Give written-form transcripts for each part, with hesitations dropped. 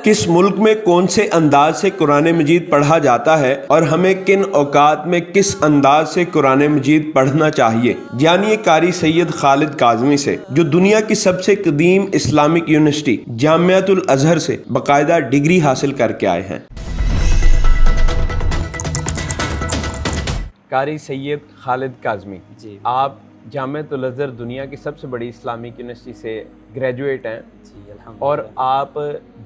کس ملک میں کون سے انداز سے قرآن مجید پڑھا جاتا ہے اور ہمیں کن اوقات میں کس انداز سے قرآن مجید پڑھنا چاہیے، جانیے قاری سید خالد کاظمی سے، جو دنیا کی سب سے قدیم اسلامک یونیورسٹی جامعۃ الازہر سے باقاعدہ ڈگری حاصل کر کے آئے ہیں۔ قاری سید خالد کاظمی جی، آپ جامعۃ الازہر دنیا کی سب سے بڑی اسلامک یونیورسٹی سے گریجویٹ ہیں جی، اور آپ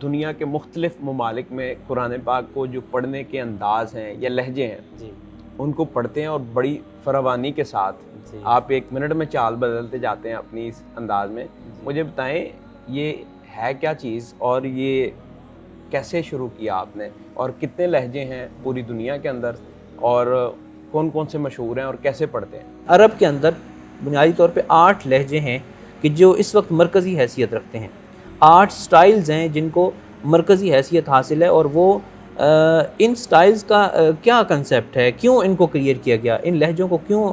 دنیا کے مختلف ممالک میں قرآن پاک کو جو پڑھنے کے انداز ہیں یا لہجے ہیں جی، ان کو پڑھتے ہیں اور بڑی فراوانی کے ساتھ جی، آپ ایک منٹ میں چال بدلتے جاتے ہیں اپنی اس انداز میں جی۔ مجھے بتائیں یہ ہے کیا چیز اور یہ کیسے شروع کیا آپ نے، اور کتنے لہجے ہیں پوری دنیا کے اندر، اور کون کون سے مشہور ہیں اور کیسے پڑھتے ہیں؟ عرب کے اندر بنیادی طور پہ 8 لہجے ہیں کہ جو اس وقت مرکزی حیثیت رکھتے ہیں، 8 سٹائلز ہیں جن کو مرکزی حیثیت حاصل ہے، اور وہ ان سٹائلز کا کیا کنسیپٹ ہے، کیوں ان کو کریٹ کیا گیا، ان لہجوں کو کیوں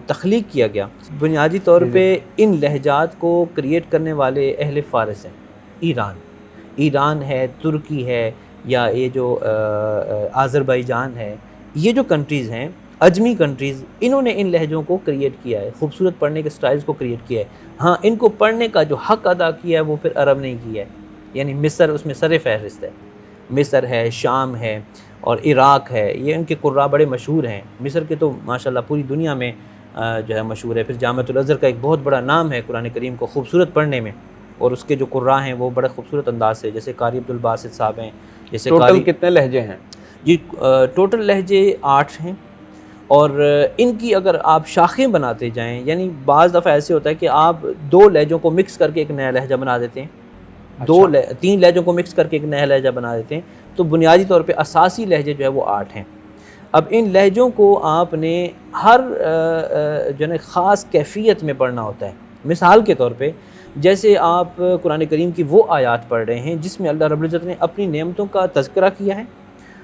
تخلیق کیا گیا۔ بنیادی طور پہ ان لہجات کو کریٹ کرنے والے اہل فارس ہیں، ایران ہے، ترکی ہے، یا یہ جو آذربائیجان ہے، یہ جو کنٹریز ہیں عجمی کنٹریز، انہوں نے ان لہجوں کو کریٹ کیا ہے، خوبصورت پڑھنے کے سٹائلز کو کریٹ کیا ہے۔ ہاں، ان کو پڑھنے کا جو حق ادا کیا ہے وہ پھر عرب نے کیا ہے، یعنی مصر اس میں سر فہرست ہے، مصر ہے، شام ہے اور عراق ہے، یہ ان کے قراء بڑے مشہور ہیں۔ مصر کے تو ماشاءاللہ پوری دنیا میں جو ہے مشہور ہے۔ پھر جامعۃ الازہر کا ایک بہت بڑا نام ہے قرآن کریم کو خوبصورت پڑھنے میں، اور اس کے جو قراء ہیں وہ بڑے خوبصورت انداز سے، جیسے قاری عبدالباسط صاحب ہیں، جیسے ٹوٹل کتنے لہجے ہیں؟ جی ٹوٹل لہجے 8 ہیں، اور ان کی اگر آپ شاخیں بناتے جائیں، یعنی بعض دفعہ ایسے ہوتا ہے کہ آپ 2 لہجوں کو مکس کر کے ایک نیا لہجہ بنا دیتے ہیں، 3 لہجوں کو مکس کر کے ایک نیا لہجہ بنا دیتے ہیں، تو بنیادی طور پہ اساسی لہجے جو ہے وہ 8 ہیں۔ اب ان لہجوں کو آپ نے ہر جو ہے خاص کیفیت میں پڑھنا ہوتا ہے۔ مثال کے طور پہ جیسے آپ قرآن کریم کی وہ آیات پڑھ رہے ہیں جس میں اللہ رب العزت نے اپنی نعمتوں کا تذکرہ کیا ہے،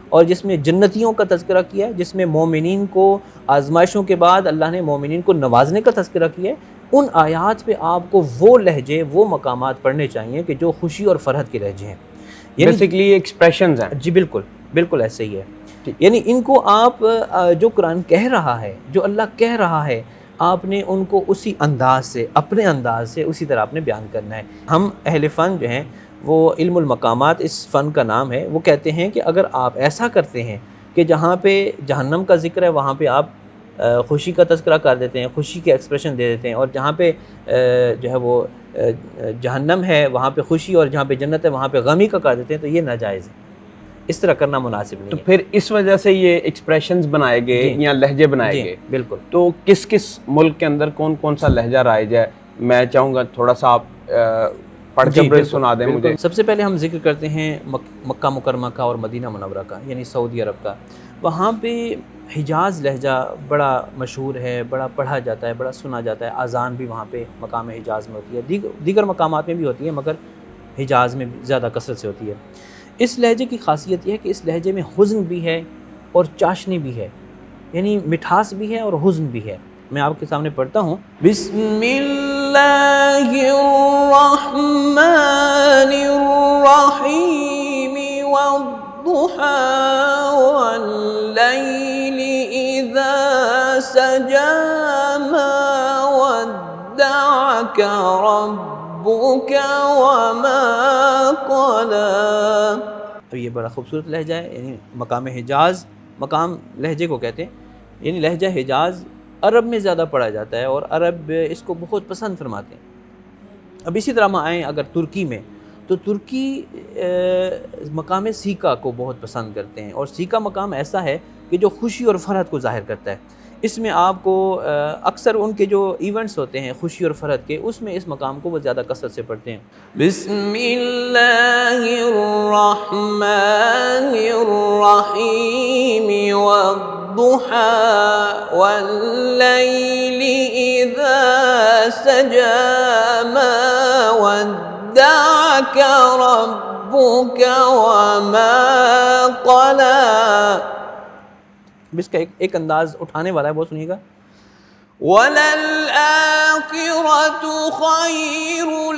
اور جس میں جنتیوں کا تذکرہ کیا ہے، جس میں مومنین کو آزمائشوں کے بعد اللہ نے مومنین کو نوازنے کا تذکرہ کیا ہے، ان آیات پہ آپ کو وہ لہجے، وہ مقامات پڑھنے چاہیے کہ جو خوشی اور فرحت کے لہجے ہیں، یعنی بیسیکلی یہ ایکسپریشنز ہیں۔ جی بالکل ایسے ہی ہے، یعنی ان کو آپ جو قرآن کہہ رہا ہے، جو اللہ کہہ رہا ہے، آپ نے ان کو اسی انداز سے، اپنے انداز سے اسی طرح آپ نے بیان کرنا ہے۔ ہم اہل فن جو ہیں، وہ علم المقامات اس فن کا نام ہے، وہ کہتے ہیں کہ اگر آپ ایسا کرتے ہیں کہ جہاں پہ جہنم کا ذکر ہے وہاں پہ آپ خوشی کا تذکرہ کر دیتے ہیں، خوشی کے ایکسپریشن دے دیتے ہیں، اور جہاں پہ جو ہے وہ جہنم ہے وہاں پہ خوشی، اور جہاں پہ جنت ہے وہاں پہ غمی کا کر دیتے ہیں، تو یہ ناجائز ہے، اس طرح کرنا مناسب نہیں ہے۔ تو پھر اس وجہ سے یہ ایکسپریشنز بنائے گئے یا لہجے بنائے گئے؟ بالکل۔ تو کس ملک کے اندر کون کون سا لہجہ رائج ہے؟ میں چاہوں گا تھوڑا سا آپ پڑھ کے سنا دیں مجھے۔ سب سے پہلے ہم ذکر کرتے ہیں مکہ مکرمہ کا اور مدینہ منورہ کا، یعنی سعودی عرب کا۔ وہاں پہ حجاز لہجہ بڑا مشہور ہے، بڑا پڑھا جاتا ہے، بڑا سنا جاتا ہے۔ اذان بھی وہاں پہ مقام حجاز میں ہوتی ہے، دیگر مقامات میں بھی ہوتی ہے، مگر حجاز میں زیادہ کثرت سے ہوتی ہے۔ اس لہجے کی خاصیت یہ ہے کہ اس لہجے میں حزن بھی ہے اور چاشنی بھی ہے، یعنی مٹھاس بھی ہے اور حزن بھی ہے۔ میں آپ کے سامنے پڑھتا ہوں، بسم اللہ الرحمن الرحیم والضحی واللیل اذا سجی ما ودعک ربک وما قلی۔ تو یہ بڑا خوبصورت لہجہ ہے، یعنی مقام حجاز، مقام لہجے کو کہتے ہیں، یعنی لہجہ حجاز عرب میں زیادہ پڑھا جاتا ہے، اور عرب اس کو بہت پسند فرماتے ہیں۔ اب اسی طرح ہم آئیں اگر ترکی میں، تو ترکی مقام سیکا کو بہت پسند کرتے ہیں، اور سیکا مقام ایسا ہے کہ جو خوشی اور فرحت کو ظاہر کرتا ہے۔ اس میں آپ کو اکثر ان کے جو ایونٹس ہوتے ہیں خوشی اور فرحت کے، اس میں اس مقام کو وہ زیادہ کثرت سے پڑھتے ہیں۔ بسم اللہ الرحمن الرحیم والضحی واللیل اذا سجی ما ودعک ربک وما قلی۔ اس کا ایک انداز اٹھانے والا ہے، وہ سنیے گا۔ وَلَلْآخِرَةُ خَيْرٌ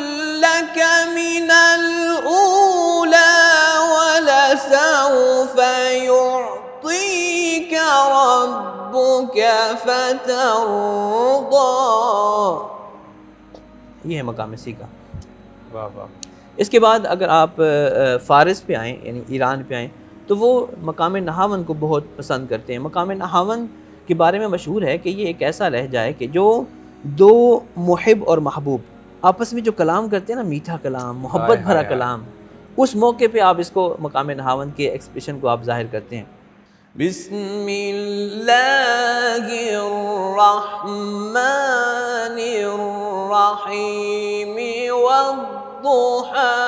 فترضى. یہ ہے مقام سی کا. واہ واہ. اس کے بعد اگر آپ فارس پہ آئیں یعنی ایران پہ آئیں تو وہ مقام نہاون کو بہت پسند کرتے ہیں. مقام نہاون کے بارے میں مشہور ہے کہ یہ ایک ایسا لہجہ ہے کہ جو دو محب اور محبوب آپس میں جو کلام کرتے ہیں نا، میٹھا کلام، محبت بھرا کلام، اس موقع پہ آپ اس کو مقام نہاون کے ایکسپریشن کو آپ ظاہر کرتے ہیں. بسم اللہ الرحمن الرحیم والضحى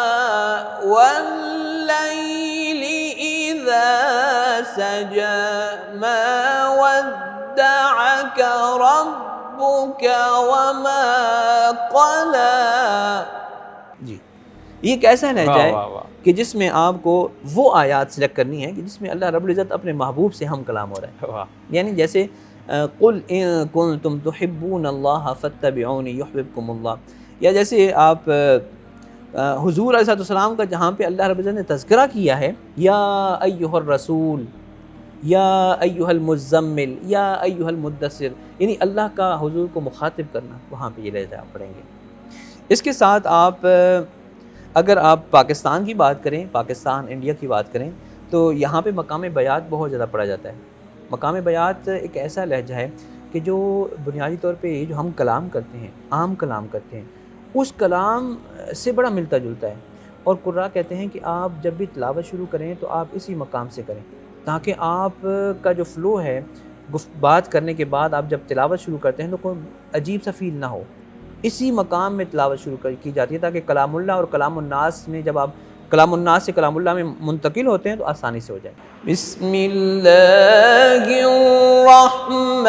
واللیل اذا سجى ما ودعك ربك وما قلى. جی یہ ایک ایسا لہجہ ہے کہ جس میں آپ کو وہ آیات سلیکٹ کرنی ہے کہ جس میں اللہ رب العزت اپنے محبوب سے ہم کلام ہو رہا ہے. یعنی جیسے قل ان کنتم تحبون اللہ فاتبعونی یحببکم اللہ، یا جیسے آپ حضور علیہ السلام کا جہاں پہ اللہ رب العزت نے تذکرہ کیا ہے، یا ایھا الرسول، یا ایھا المزمل، یا ایھا المدثر، یعنی اللہ کا حضور کو مخاطب کرنا، وہاں پہ یہ لہجہ آپ پڑھیں گے. اس کے ساتھ آپ اگر آپ پاکستان کی بات کریں، پاکستان انڈیا کی بات کریں، تو یہاں پہ مقام بیات بہت زیادہ پڑھا جاتا ہے. مقام بیات ایک ایسا لہجہ ہے کہ جو بنیادی طور پہ جو ہم کلام کرتے ہیں، عام کلام کرتے ہیں، اس کلام سے بڑا ملتا جلتا ہے. اور قراء کہتے ہیں کہ آپ جب بھی تلاوت شروع کریں تو آپ اسی مقام سے کریں، تاکہ آپ کا جو فلو ہے بات کرنے کے بعد آپ جب تلاوت شروع کرتے ہیں تو کوئی عجیب سا فیل نہ ہو. اسی مقام میں تلاوت شروع کی جاتی ہے تاکہ کلام اللہ اور کلام الناس میں جب آپ کلام الناس سے کلام اللہ میں منتقل ہوتے ہیں تو آسانی سے ہو جائے. بسم اللہ الرحمن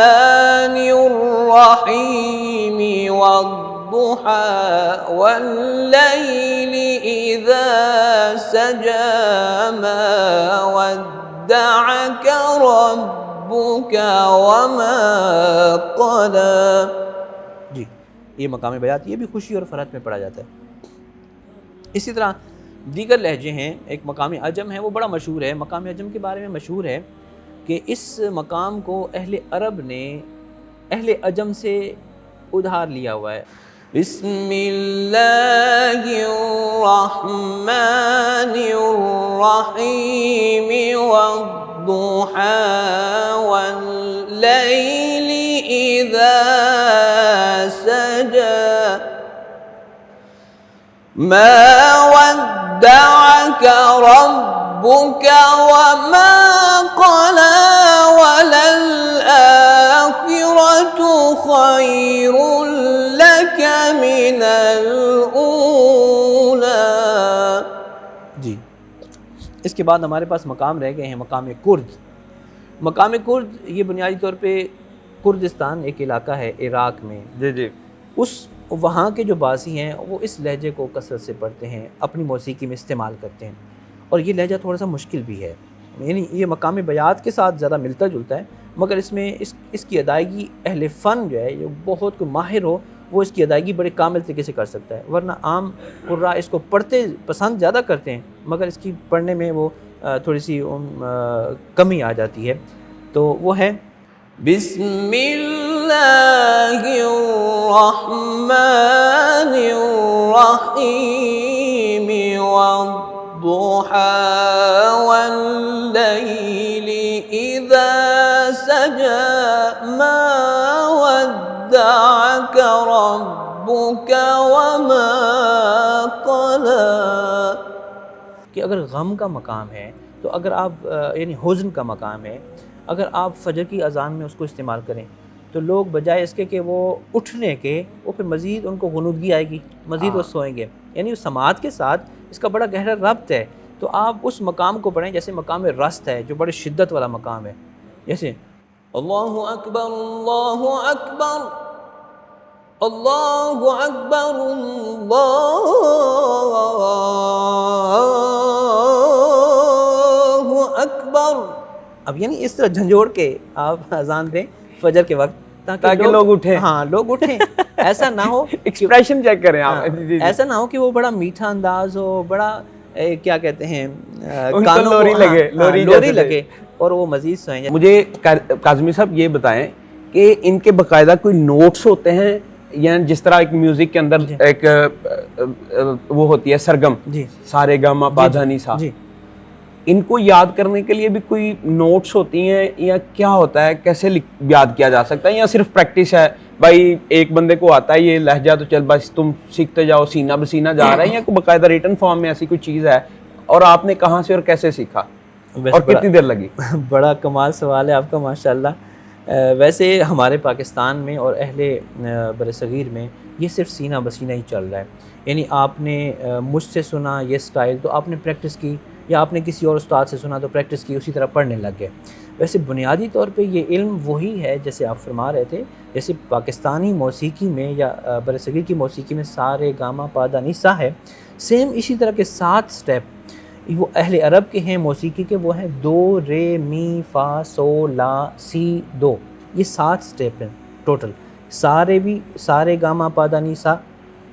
الرحیم والضحى واللیل اذا سجى ما ودعك ربك وما قلى. جی یہ مقام بیات یہ بھی خوشی اور فرحت میں پڑھا جاتا ہے. اسی طرح دیگر لہجے ہیں. ایک مقام عجم ہے، وہ بڑا مشہور ہے. مقام عجم کے بارے میں مشہور ہے کہ اس مقام کو اہل عرب نے اہل عجم سے ادھار لیا ہوا ہے. بسم اللہ الرحمن الرحیم والضحى واللیل اذا سجى ما ودعك ربك وما قلى وللآخرة خير لك من الأولى. جی اس کے بعد ہمارے پاس مقام رہ گئے ہیں مقام کرد. مقام کرد یہ بنیادی طور پہ کردستان ایک علاقہ ہے عراق میں. جی جی. اس وہاں کے جو باسی ہیں وہ اس لہجے کو کثرت سے پڑھتے ہیں، اپنی موسیقی میں استعمال کرتے ہیں. اور یہ لہجہ تھوڑا سا مشکل بھی ہے، یعنی یہ مقام بیات کے ساتھ زیادہ ملتا جلتا ہے، مگر اس میں اس کی ادائیگی اہل فن جو ہے جو بہت کوئی ماہر ہو وہ اس کی ادائیگی بڑے کامل طریقے سے کر سکتا ہے. ورنہ عام قراء اس کو پڑھتے پسند زیادہ کرتے ہیں مگر اس کی پڑھنے میں وہ تھوڑی سی کمی آ جاتی ہے. تو وہ ہے بسم اللہ الرحمن الرحیم والضحى واللیل اذا سجى ما ودعك ربك وما قلى. کہ اگر غم کا مقام ہے تو اگر آپ یعنی حزن کا مقام ہے، اگر آپ فجر کی اذان میں اس کو استعمال کریں تو لوگ بجائے اس کے کہ وہ اٹھنے کے وہ پھر مزید ان کو غنودگی آئے گی، مزید وہ سوئیں گے. یعنی اس سماعت کے ساتھ اس کا بڑا گہرا ربط ہے. تو آپ اس مقام کو پڑھیں جیسے مقام رست ہے جو بڑے شدت والا مقام ہے، جیسے اللہ اکبر اللہ اکبر اللہ اکبر اللہ اکبر. اب یعنی اس طرح جھنجھوڑ کے آپ اذان دیں فجر کے وقت تاکہ لوگ اٹھیں. ہاں لوگ اٹھیں. ایسا نہ ہو ایکسپریشن چیک کریں آپ. ایسا نہ ہو کہ وہ بڑا میٹھا انداز ہو، بڑا کیا کہتے ہیں کانوں لوری لگے اور وہ مزید سوئیں. مجھے کاظمی صاحب یہ بتائیں کہ ان کے باقاعدہ کوئی نوٹس ہوتے ہیں یا جس طرح ایک میوزک کے اندر ایک وہ ہوتی ہے سرگم سارے گاما پادھا نی سا، ان کو یاد کرنے کے لیے بھی کوئی نوٹس ہوتی ہیں یا کیا ہوتا ہے، کیسے یاد کیا جا سکتا ہے، یا صرف پریکٹس ہے بھائی ایک بندے کو آتا ہے یہ لہجہ تو چل بس تم سیکھتے جاؤ سینہ بسینہ جا رہا ہے، یا کوئی باقاعدہ ریٹن فارم میں ایسی کوئی چیز ہے، اور آپ نے کہاں سے اور کیسے سیکھا اور کتنی دیر لگی؟ بڑا کمال سوال ہے آپ کا ماشاءاللہ۔ ویسے ہمارے پاکستان میں اور اہل برصغیر میں یہ صرف سینہ بسینہ ہی چل رہا ہے، یعنی آپ نے مجھ سے سنا یہ سٹائل تو آپ نے پریکٹس کی، یا آپ نے کسی اور استاد سے سنا تو پریکٹس کی، اسی طرح پڑھنے لگ گئے۔ ویسے بنیادی طور پہ یہ علم وہی ہے جیسے آپ فرما رہے تھے، جیسے پاکستانی موسیقی میں یا برصغیر کی موسیقی میں سارے گاما پادھا نی سا ہے، سیم اسی طرح کے 7 سٹیپ وہ اہل عرب کے ہیں موسیقی کے، وہ ہیں دو رے می فا سو لا سی دو، یہ 7 سٹیپ ہیں ٹوٹل، سارے گاما پادھا نی سا،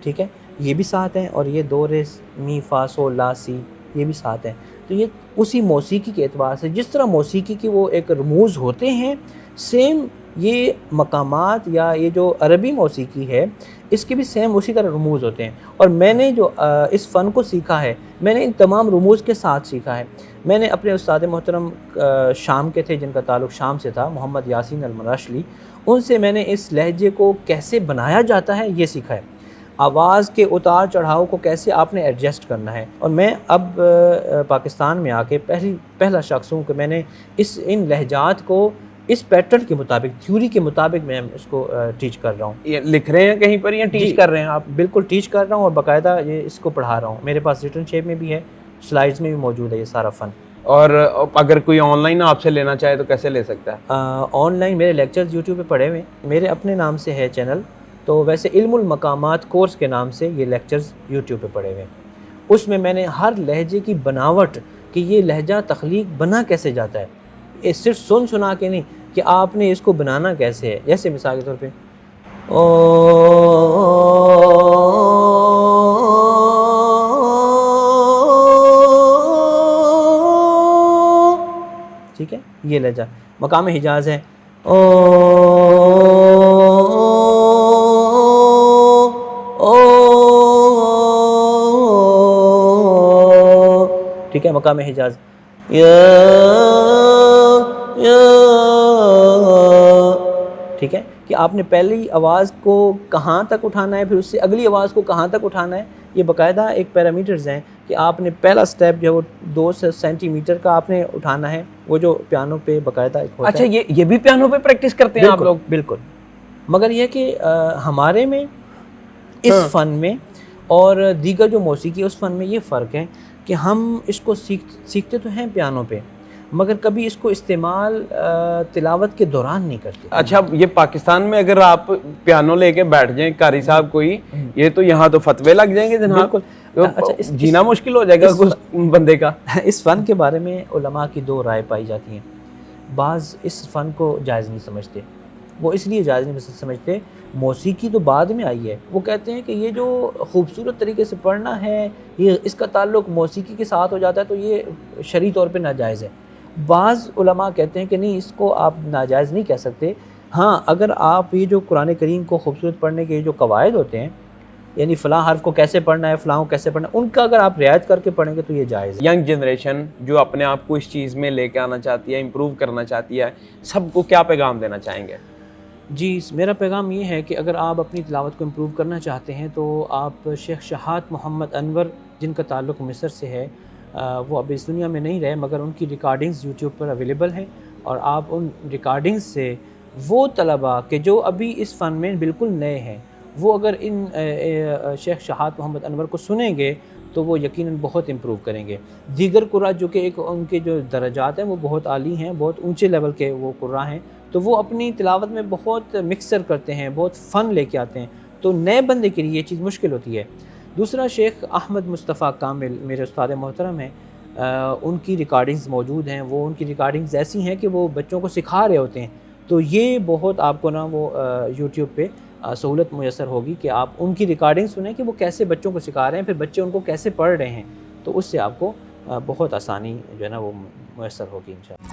ٹھیک ہے، یہ بھی 7 ہیں، اور یہ دو رے می فا سو لا سی یہ بھی 7 ہیں۔ تو یہ اسی موسیقی کے اعتبار سے جس طرح موسیقی کی وہ ایک رموز ہوتے ہیں، سیم یہ مقامات یا یہ جو عربی موسیقی ہے اس کے بھی سیم اسی طرح رموز ہوتے ہیں۔ اور میں نے جو اس فن کو سیکھا ہے میں نے ان تمام رموز کے ساتھ سیکھا ہے۔ میں نے اپنے استاد محترم شام کے تھے، جن کا تعلق شام سے تھا، محمد یاسین المراشلی، ان سے میں نے اس لہجے کو کیسے بنایا جاتا ہے یہ سیکھا ہے، آواز کے اتار چڑھاؤ کو کیسے آپ نے ایڈجسٹ کرنا ہے۔ اور میں اب پاکستان میں آ کے پہلا شخص ہوں کہ میں نے ان لہجات کو اس پیٹرن کے مطابق، تھیوری کے مطابق میں اس کو ٹیچ کر رہا ہوں۔ یہ لکھ رہے ہیں کہیں پر یا ٹیچ کر رہے ہیں آپ؟ بالکل ٹیچ کر رہا ہوں، اور باقاعدہ یہ اس کو پڑھا رہا ہوں، میرے پاس ریٹن شیپ میں بھی ہے، سلائیڈز میں بھی موجود ہے یہ سارا فن۔ اور اگر کوئی آن لائن آپ سے لینا چاہے تو کیسے لے سکتا ہے؟ آن لائن میرے لیکچرز یوٹیوب پہ پڑے ہوئے، میرے اپنے نام سے ہے چینل، تو ویسے علم المقامات کورس کے نام سے یہ لیکچرز یوٹیوب پہ پڑے ہوئے ہیں۔ اس میں میں نے ہر لہجے کی بناوٹ کہ یہ لہجہ تخلیق بنا کیسے جاتا ہے، یہ صرف سنا کے نہیں کہ آپ نے اس کو بنانا کیسے ہے۔ جیسے مثال کے طور پہ ٹھیک ہے، یہ لہجہ مقام حجاز ہے، ٹھیک ہے، مقام حجاز، ٹھیک ہے، کہ آپ نے پہلی آواز کو کہاں تک اٹھانا ہے، پھر اس سے اگلی آواز کو کہاں تک اٹھانا ہے، یہ باقاعدہ ایک پیرامیٹرز ہیں کہ آپ نے پہلا سٹیپ جو ہے وہ 2 سینٹی میٹر کا آپ نے اٹھانا ہے، وہ جو پیانو پہ باقاعدہ ایک ہوتا ہے۔ اچھا، یہ بھی پیانو پہ پریکٹس کرتے ہیں آپ لوگ؟ بالکل، مگر یہ کہ ہمارے میں اس فن میں اور دیگر جو موسیقی اس فن میں یہ فرق ہے کہ ہم اس کو سیکھتے تو ہیں پیانو پہ، مگر کبھی اس کو استعمال تلاوت کے دوران نہیں کرتے۔ اچھا، یہ پاکستان میں اگر آپ پیانو لے کے بیٹھ جائیں قاری صاحب کوئی، یہ تو یہاں تو فتوے لگ جائیں گے جناب، جینا مشکل ہو جائے گا بندے کا۔ اس فن کے بارے میں علماء کی 2 رائے پائی جاتی ہیں۔ بعض اس فن کو جائز نہیں سمجھتے، وہ اس لیے جائز نہیں سمجھتے، موسیقی تو بعد میں آئی ہے، وہ کہتے ہیں کہ یہ جو خوبصورت طریقے سے پڑھنا ہے، یہ اس کا تعلق موسیقی کے ساتھ ہو جاتا ہے تو یہ شرعی طور پہ ناجائز ہے۔ بعض علماء کہتے ہیں کہ نہیں، اس کو آپ ناجائز نہیں کہہ سکتے، ہاں اگر آپ یہ جو قرآن کریم کو خوبصورت پڑھنے کے جو قواعد ہوتے ہیں، یعنی فلاں حرف کو کیسے پڑھنا ہے، فلاں کو کیسے پڑھنا ہے، ان کا اگر آپ رعایت کر کے پڑھیں گے تو یہ جائز ہے۔ ینگ جنریشن جو اپنے آپ کو اس چیز میں لے کے آنا چاہتی ہے، امپروو کرنا چاہتی ہے، سب کو کیا پیغام دینا چاہیں گے؟ جی، میرا پیغام یہ ہے کہ اگر آپ اپنی تلاوت کو امپروو کرنا چاہتے ہیں تو آپ شیخ شہاد محمد انور، جن کا تعلق مصر سے ہے، وہ اب اس دنیا میں نہیں رہے، مگر ان کی ریکارڈنگز یوٹیوب پر اویلیبل ہیں، اور آپ ان ریکارڈنگز سے وہ طلباء کہ جو ابھی اس فن میں بالکل نئے ہیں، وہ اگر ان شیخ شہاد محمد انور کو سنیں گے تو وہ یقیناً بہت امپروو کریں گے۔ دیگر قراء جو کہ ایک ان کے جو درجات ہیں وہ بہت عالی ہیں، بہت اونچے لیول کے وہ قراء ہیں، تو وہ اپنی تلاوت میں بہت مکسر کرتے ہیں، بہت فن لے کے آتے ہیں، تو نئے بندے کے لیے یہ چیز مشکل ہوتی ہے۔ دوسرا، شیخ احمد مصطفیٰ کامل میرے استاد محترم ہیں، ان کی ریکارڈنگز موجود ہیں، وہ ان کی ریکارڈنگز ایسی ہیں کہ وہ بچوں کو سکھا رہے ہوتے ہیں، تو یہ بہت آپ کو نا وہ یوٹیوب پہ سہولت میسر ہوگی کہ آپ ان کی ریکارڈنگ سنیں کہ وہ کیسے بچوں کو سکھا رہے ہیں، پھر بچے ان کو کیسے پڑھ رہے ہیں، تو اس سے آپ کو بہت آسانی جو ہے نا وہ میسر ہوگی انشاءاللہ۔